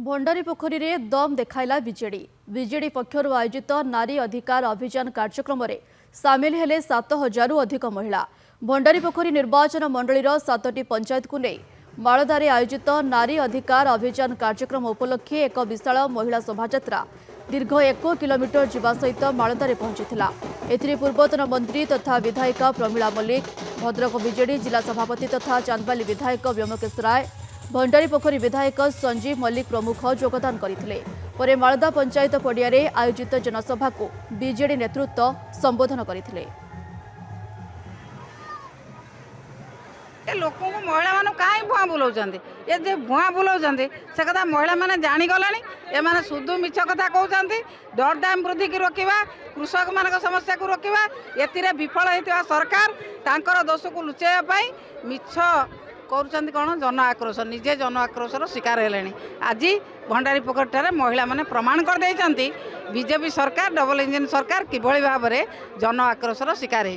भंडारी पोखरी रे दम देखाइला बीजेडी पक्षर आयोजित नारी अधिकार अभियान कार्यक्रम में सामिल हेले 7,000 अधिक महिला। भंडारी पोखरी निर्वाचन मंडलीर 7टी पंचायत को नहीं मालदारे आयोजित नारी अधिकार अभियान कार्यक्रम उपलक्षे एक विशाल महिला शोभायात्रा दीर्घ 1 किलोमीटर जीवा सहित मालदारे पहुंचीथिला। एथिरे पूर्वतन मंत्री तथा विधायक प्रमीला मल्लिक, भद्रक बीजेडी जिला सभापति तथा चांदबाली विधायक व्योमकेश राय, भंडारी पोखरी विधायक संजीव मल्लिक प्रमुख योगदान करथिले। परे मालदा पंचायत पड़िया आयोजित जनसभा को बीजेडी नेतृत्व संबोधन करथिले। लोक महिला मान कहीं भुआ बुलाऊँ ये जो भुआ बुलाऊँ से कथा महिला मैंने जाणीगला एम सुधु मिछ कथा कहते दर दाम वृद्धि की रोकवा कृषक मान समस्या को रोकवा ए विफल होता सरकार तांकर दोष को लुचाइवाई मिछ कौन जन आक्रोश निजे जन आक्रोशर शिकार है। आज भंडारी पोखरी महिला मैंने प्रमाण कर बीजेपी सरकार डबल इंजिन सरकार किभली भाव में जन आक्रोशर शिकार है।